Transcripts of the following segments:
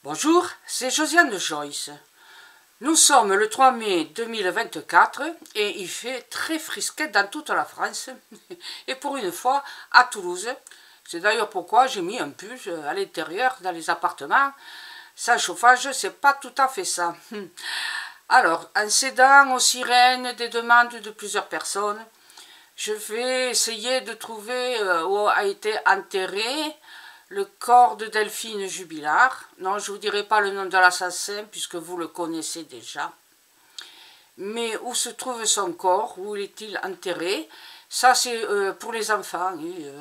Bonjour, c'est Josiane Joyce. Nous sommes le 3 mai 2024 et il fait très frisquet dans toute la France et pour une fois à Toulouse. C'est d'ailleurs pourquoi j'ai mis un pull à l'intérieur dans les appartements. Sans chauffage, c'est pas tout à fait ça. Alors, en cédant aux sirènes des demandes de plusieurs personnes, je vais essayer de trouver où a été enterré le corps de Delphine Jubilard. Non, je ne vous dirai pas le nom de l'assassin puisque vous le connaissez déjà. Mais où se trouve son corps, où est-il enterré? Ça, c'est pour les enfants.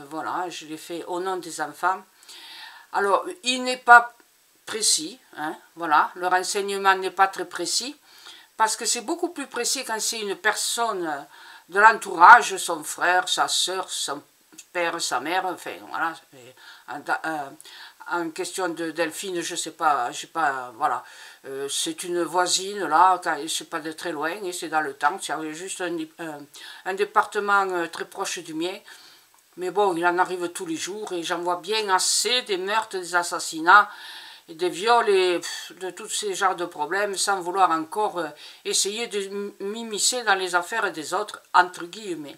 Voilà, je l'ai fait au nom des enfants. Alors, il n'est pas précis. Voilà, le renseignement n'est pas très précis. Parce que c'est beaucoup plus précis quand c'est une personne de l'entourage, son frère, sa soeur, son père, sa mère, enfin voilà. En question de Delphine, je sais pas, voilà. C'est une voisine là, c'est pas de très loin, et c'est dans le temps, c'est juste un département très proche du mien. Mais bon, il en arrive tous les jours et j'en vois bien assez des meurtres, des assassinats, et des viols et de tous ces genres de problèmes sans vouloir encore essayer de m'immiscer dans les affaires des autres, entre guillemets.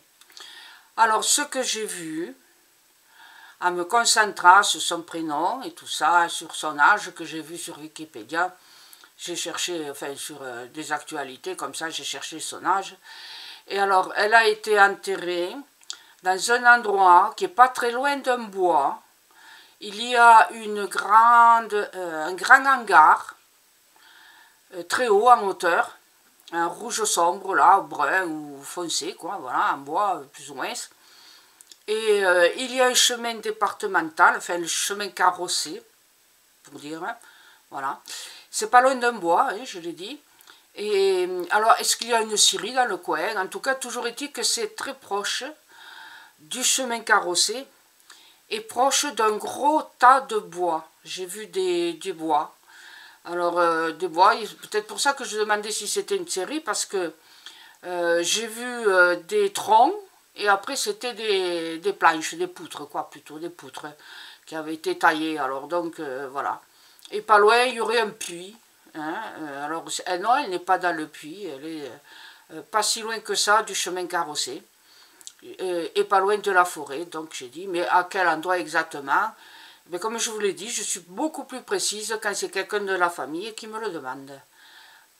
Alors, ce que j'ai vu, en me concentrant sur son prénom et tout ça, sur son âge que j'ai vu sur Wikipédia, j'ai cherché, enfin sur des actualités comme ça, j'ai cherché son âge. Et alors, elle a été enterrée dans un endroit qui n'est pas très loin d'un bois. Il y a un grand hangar, très haut en hauteur, un rouge sombre là, brun ou foncé, quoi, voilà, en bois plus ou moins. Et il y a un chemin départemental, enfin le chemin carrossé, pour dire, voilà. C'est pas loin d'un bois, je l'ai dit. Et alors, est-ce qu'il y a une scierie dans le coin? En tout cas, toujours est-il que c'est très proche du chemin carrossé et proche d'un gros tas de bois. J'ai vu des bois. Alors, des bois, peut-être pour ça que je demandais si c'était une scierie, parce que j'ai vu des troncs, et après c'était des planches, des poutres, quoi, plutôt des poutres, qui avaient été taillées. Alors, donc, voilà. Et pas loin, il y aurait un puits. Alors, non, elle n'est pas dans le puits, elle est pas si loin que ça du chemin carrossé. Et pas loin de la forêt, donc j'ai dit, mais à quel endroit exactement? Mais comme je vous l'ai dit, je suis beaucoup plus précise quand c'est quelqu'un de la famille qui me le demande.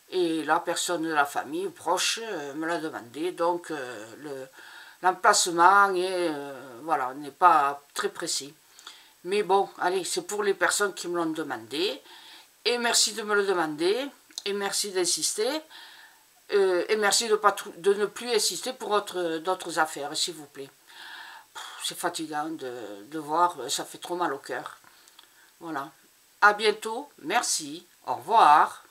Et la personne de la famille proche me l'a demandé, donc l'emplacement voilà, n'est pas très précis. Mais bon, allez, c'est pour les personnes qui me l'ont demandé. Et merci de me le demander, et merci d'insister. Et merci de ne plus insister pour d'autres affaires, s'il vous plaît. C'est fatigant de voir, ça fait trop mal au cœur. Voilà. À bientôt, merci, au revoir.